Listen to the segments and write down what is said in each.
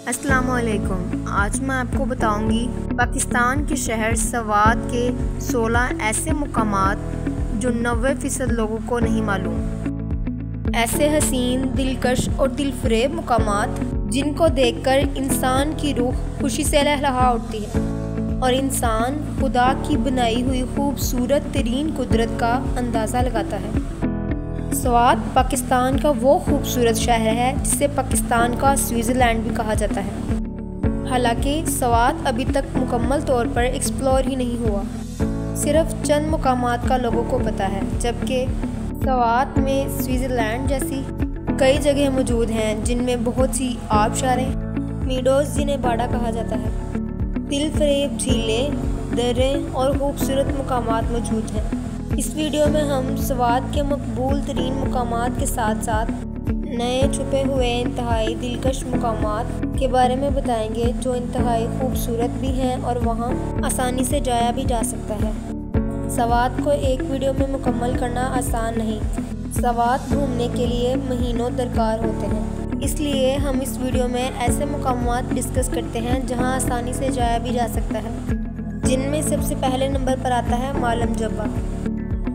अस्सलामुअलैकुम। आज मैं आपको बताऊंगी पाकिस्तान के शहर सवात के 16 ऐसे मुकामात जो 90% लोगों को नहीं मालूम। ऐसे हसीन, दिलकश और दिलफरेब मुकामात जिनको देखकर इंसान की रूह खुशी से लहलहा उठती है और इंसान खुदा की बनाई हुई खूबसूरत तरीन कुदरत का अंदाज़ा लगाता है। सवात पाकिस्तान का वो खूबसूरत शहर है जिसे पाकिस्तान का स्विट्ज़रलैंड भी कहा जाता है। हालांकि सवात अभी तक मुकम्मल तौर पर एक्सप्लोर ही नहीं हुआ, सिर्फ चंद मुकामात का लोगों को पता है, जबकि सवात में स्विट्ज़रलैंड जैसी कई जगह मौजूद हैं जिनमें बहुत सी आबशारें, मीडोज़ जिन्हें बाड़ा कहा जाता है, दिलफरेब झीलें, दर्रें और खूबसूरत मुकामात मौजूद हैं। इस वीडियो में हम सवात के मकबूल तरीन मुकामात के साथ साथ नए छुपे हुए इंतहाई दिलकश मुकामात के बारे में बताएंगे जो इंतहाई खूबसूरत भी हैं और वहाँ आसानी से जाया भी जा सकता है। सवात को एक वीडियो में मुकम्मल करना आसान नहीं, सवात घूमने के लिए महीनों दरकार होते हैं, इसलिए हम इस वीडियो में ऐसे मुकामात डिस्कस करते हैं जहाँ आसानी से जाया भी जा सकता है, जिनमें सबसे पहले नंबर पर आता है मालम जब्बा।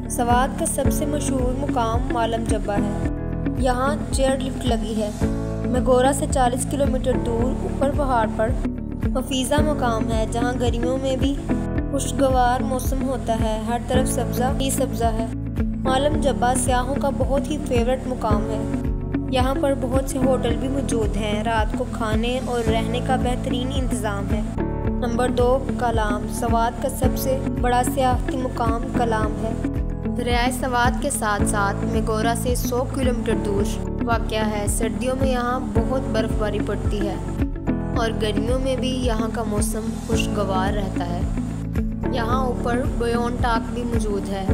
सवात का सबसे मशहूर मुकाम मालम जब्बा है। यहाँ चेयर लिफ्ट लगी है। मगोरा से 40 किलोमीटर दूर ऊपर पहाड़ पर हफीज़ा मुकाम है जहाँ गर्मियों में भी खुशगवार मौसम होता है, हर तरफ सब्ज़ा ही सब्ज़ा है। मालम जब्बा सियाहों का बहुत ही फेवरेट मुकाम है। यहाँ पर बहुत से होटल भी मौजूद हैं, रात को खाने और रहने का बेहतरीन इंतज़ाम है। नंबर 2 कलाम। सवात का सबसे बड़ा सियाहती मुकाम कलाम है। दरियाए सवात के साथ साथ मगोरा से 100 किलोमीटर दूर वाक़या है। सर्दियों में यहाँ बहुत बर्फ़बारी पड़ती है और गर्मियों में भी यहाँ का मौसम खुशगवार रहता है। यहाँ ऊपर बयोन टाक भी मौजूद है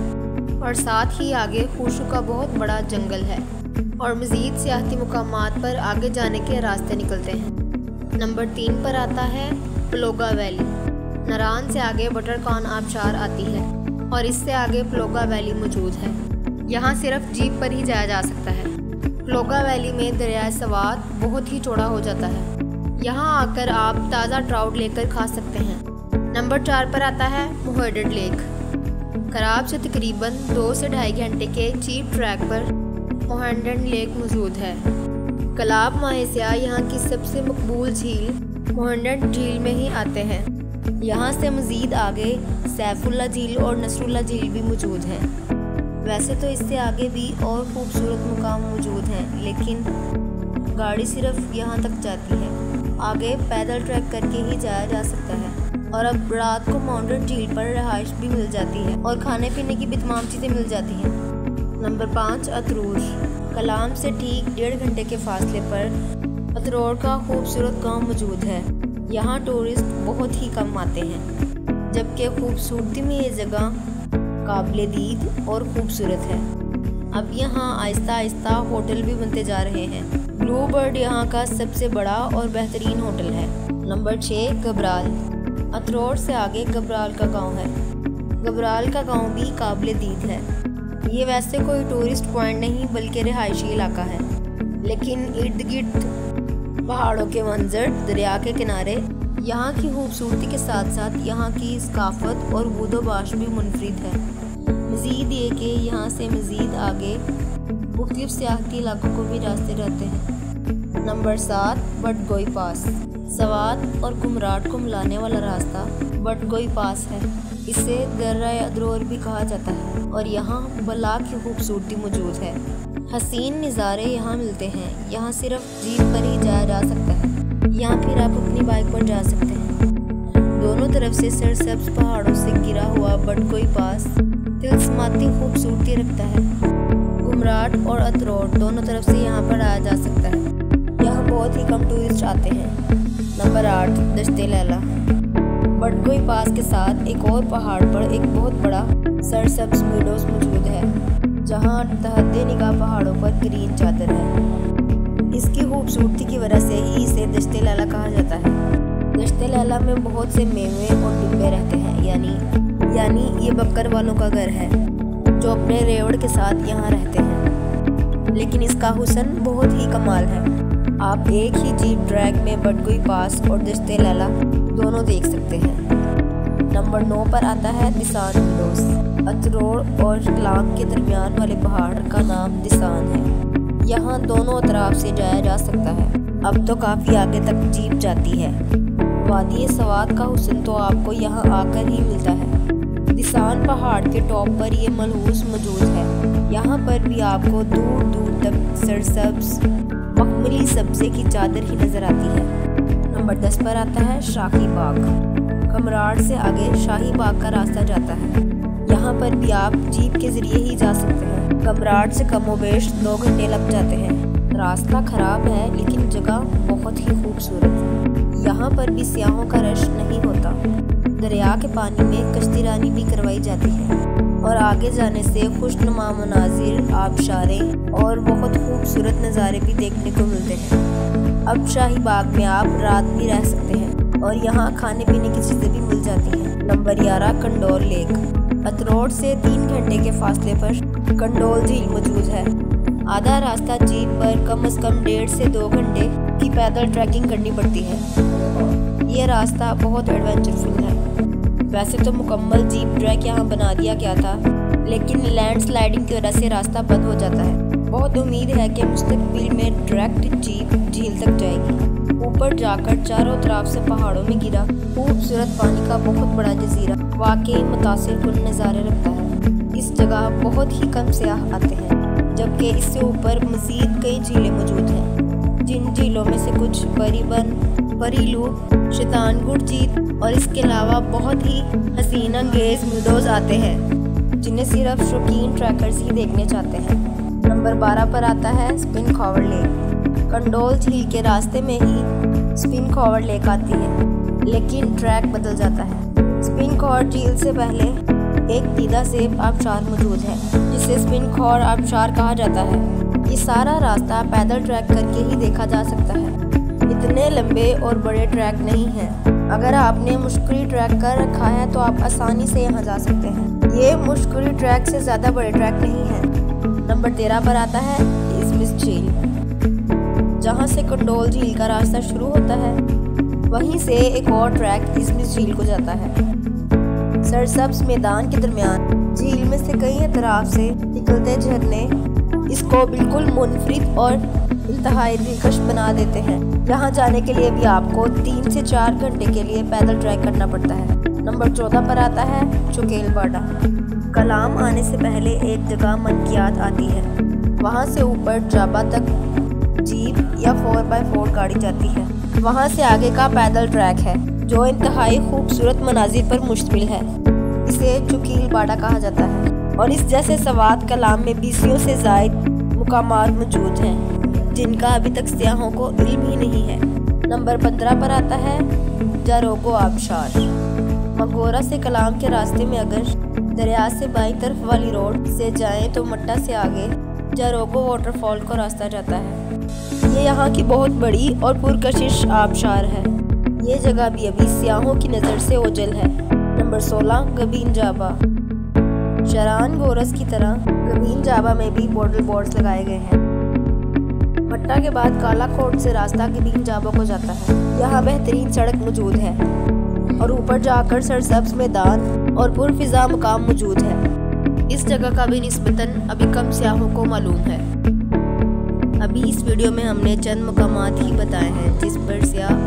और साथ ही आगे खुशू का बहुत बड़ा जंगल है और मज़ीद सियाहती मुकामात पर आगे जाने के रास्ते निकलते हैं। नंबर 3 पर आता है प्लोगा वैली। नारान से आगे बटरकॉन आबशार आती है और इससे आगे प्लोगा वैली मौजूद है। यहाँ सिर्फ जीप पर ही जाया जा सकता है। प्लोगा वैली में दरियाए सवात बहुत ही चौड़ा हो जाता है। यहाँ आकर आप ताज़ा ट्राउट लेकर खा सकते हैं। नंबर 4 पर आता है मोहडेड लेक। कराब से तकरीबन 2 से 2.5 घंटे के चीप ट्रैक पर मोहडेड लेक मौजूद है। कलाब माहेसिया यहाँ की सबसे मकबूल झील मोहडेड झील में ही आते हैं। यहाँ से मज़ीद आगे सैफुल्ला झील और नसरुल्ला झील भी मौजूद हैं। वैसे तो इससे आगे भी और खूबसूरत मुकाम मौजूद हैं, लेकिन गाड़ी सिर्फ यहाँ तक जाती है, आगे पैदल ट्रैक करके ही जाया जा सकता है। और अब रात को माउंटेन झील पर रहाइश भी मिल जाती है और खाने पीने की भी तमाम चीज़ें मिल जाती हैं। नंबर 5 अतरूर। कलाम से ठीक 1.5 घंटे के फासले पर अतरूर का खूबसूरत गाँव मौजूद है। यहाँ टूरिस्ट बहुत ही कम आते हैं, जबकि खूबसूरती में ये जगह काबिले दीद और ख़ूबसूरत है। अब यहाँ आहिस्ता आहिस्ता होटल भी बनते जा रहे हैं। ब्लू बर्ड यहाँ का सबसे बड़ा और बेहतरीन होटल है। नंबर 6 गबराल। अतरूर से आगे गबराल का गांव है। गबराल का गांव भी काबिले दीद है। ये वैसे कोई टूरिस्ट पॉइंट नहीं बल्कि रिहायशी इलाका है, लेकिन इर्द गिर्द पहाड़ों के मंजर, दरिया के किनारे, यहाँ की खूबसूरती के साथ साथ यहाँ की सकाफत और बूदोबाश भी मुनफरिद है। मज़ीद ये कि यहाँ से मज़ीद आगे मुख्तलिफ सियाहती इलाकों को भी रास्ते रहते हैं। नंबर 7 बटगोई पास। सवात और कुमराट को मिलाने वाला रास्ता बटगोई पास है। इसे दर्रा अदरोर भी कहा जाता है और यहाँ बला की खूबसूरती मौजूद है। हसीन नज़ारे यहाँ मिलते हैं। यहाँ सिर्फ जीप पर ही जाया जा सकता है या फिर आप अपनी बाइक पर जा सकते हैं। दोनों तरफ से सरसब्ज पहाड़ों से घिरा हुआ बटगोई पास तिलस्माती खूबसूरती रखता है। कुमराट और अतरूर दोनों तरफ से यहाँ पर आया जा सकता है। यहाँ बहुत ही कम टूरिस्ट आते हैं। नंबर 8 दश्ते लैला। बटगोई पास के साथ एक और पहाड़ पर एक बहुत बड़ा सरसब्ज मीडोज़ मौजूद है, जहाँ तहद्दे निगाह पहाड़ों पर ग्रीन चादर है। इसकी खूबसूरती की वजह से ही इसे दश्ते लैला कहा जाता है। दश्ते लैला में बहुत से मेवे और डिब्बे रहते हैं, यानी ये बकर वालों का घर है जो अपने रेवड़ के साथ यहाँ रहते हैं, लेकिन इसका हुस्न बहुत ही कमाल है। आप एक ही जीप ट्रैक में बडगुई पास और दश्ते लैला दोनों देख सकते हैं। नंबर 9 पर आता है दिसान विंडोज। अतरोड़ और कलाम के दरमियान वाले पहाड़ का नाम दिसान है। यहाँ दोनों तरफ से जाया जा सकता है। अब तो काफ़ी आगे तक जीप जाती है। वादी सवात का हुस्न तो आपको यहाँ आकर ही मिलता है। दिसान पहाड़ के टॉप पर ये मलहूस मौजूद है। यहाँ पर भी आपको दूर दूर तक सरसब्ज मखमली सब्जे की चादर ही नज़र आती है। नंबर 10 पर आता है शाही बाग। कमराड़ से आगे शाही बाग का रास्ता जाता है। यहाँ पर भी आप जीप के ज़रिए ही जा सकते हैं। कमराड़ से कमोबेश 2 घंटे लग जाते हैं। रास्ता ख़राब है लेकिन जगह बहुत ही खूबसूरत है। यहाँ पर भी सियाहों का रश नहीं होता। दरिया के पानी में कश्तीरानी भी करवाई जाती है और आगे जाने से खुशनुमा मनाजिर, आबशारें और बहुत खूबसूरत नज़ारे भी देखने को मिलते हैं। अब शाही बाग में आप रात भी रह सकते हैं और यहाँ खाने पीने की चीज़ें भी मिल जाती हैं। Number 11 condole lake. अतरोड़ से 3 घंटे के फासले पर कंडोल झील मौजूद है। आधा रास्ता जीप पर कम से कम 1.5 से 2 घंटे की पैदल ट्रैकिंग करनी पड़ती है। ये रास्ता बहुत एडवेंचरफुल है। वैसे तो मुकम्मल जीप ट्रैक यहाँ बना दिया गया था, लेकिन लैंडस्लाइडिंग की वजह से रास्ता बंद हो जाता है। बहुत उम्मीद है कि मुस्तकबिल में डायरेक्ट जीप झील तक जाएगी। ऊपर जाकर चारों तरफ से पहाड़ों में गिरा खूबसूरत पानी का बहुत बड़ा जजीरा वाकई मुतासिर कुन नज़ारे रखता है। इस जगह बहुत ही कम सयाह आते हैं, जबकि इससे ऊपर मज़ीद कई झीलें मौजूद हैं, जिन झीलों में से कुछ परीबन, परीलू, शैतानगुड़ झील और इसके अलावा बहुत ही हसीन अंगेज वीडियोज़ आते हैं जिन्हें सिर्फ शौकीन ट्रैकर्स ही देखने चाहते हैं। नंबर 12 पर आता है स्पिन खॉवर लेक। कंडोल झील के रास्ते में ही स्पिन खॉवर लेक आती है, लेकिन ट्रैक बदल जाता है। स्पिन खॉवर झील से पहले एक दीदा सेब आबशार मौजूद है, जिसे स्पिन खॉवर आबशार कहा जाता है। ये सारा रास्ता पैदल ट्रैक करके ही देखा जा सकता है। इतने लंबे और बड़े ट्रैक नहीं हैं। अगर आपने मुश्किल ट्रैक कर रखा है तो आप आसानी से यहाँ जा सकते हैं। ये मुश्किल ट्रैक से ज़्यादा बड़े ट्रैक नहीं हैं। नंबर 13 पर आता है इस्मिस झील। जहाँ से कंडोल झील का रास्ता शुरू होता है, वहीं से एक और ट्रैक इस्मिस झील को जाता है। सरसब्ज मैदान के दरमियान झील में से कई तरफ से निकलते झरने इसको बिल्कुल मुनफरिद और इंतहाई दिलकश बना देते हैं। यहाँ जाने के लिए भी आपको 3 से 4 घंटे के लिए पैदल ट्रैक करना पड़ता है। नंबर 14 पर आता है चुकेल बाड़ा। कलाम आने से पहले एक जगह मनकियात आती है। वहाँ से ऊपर जाबा तक जीप या 4x4 गाड़ी जाती है। वहाँ से आगे का पैदल ट्रैक है जो इंतहाई खूबसूरत मनाजिर पर मुश्तमिल है। इसे चुकील बाड़ा कहा जाता है और इस जैसे सवात कलाम में 20 से ज़ायद मुकामात मौजूद हैं जिनका अभी तक सियाहों को इल्म ही नहीं है। नंबर 15 पर आता है जारोगो आबशार। मंगोरा से कलाम के रास्ते में अगर दरिया से बाईं तरफ वाली रोड से जाएं तो मट्टा से आगे जारोगो वाटरफॉल को रास्ता जाता है। ये यहाँ की बहुत बड़ी और पुरकशिश आबशार है। ये जगह भी अभी सियाहों की नज़र से ओझल है। नंबर 16 गबीन जाबा। शरान गोरस की तरह गबीन जाबा में भी बोर्डल बोर्ड्स लगाए गए हैं। मट्टा के बाद कालाकोट से रास्ता गबीन जाबा को जाता है। यहाँ बेहतरीन सड़क मौजूद है और ऊपर जाकर सरसब्ज मैदान और पुरफिजा मुकाम मौजूद है। इस जगह का भी निस्बतन अभी कम सियाहों को मालूम है। अभी इस वीडियो में हमने चंद मुकामात ही बताए हैं जिस पर सियाह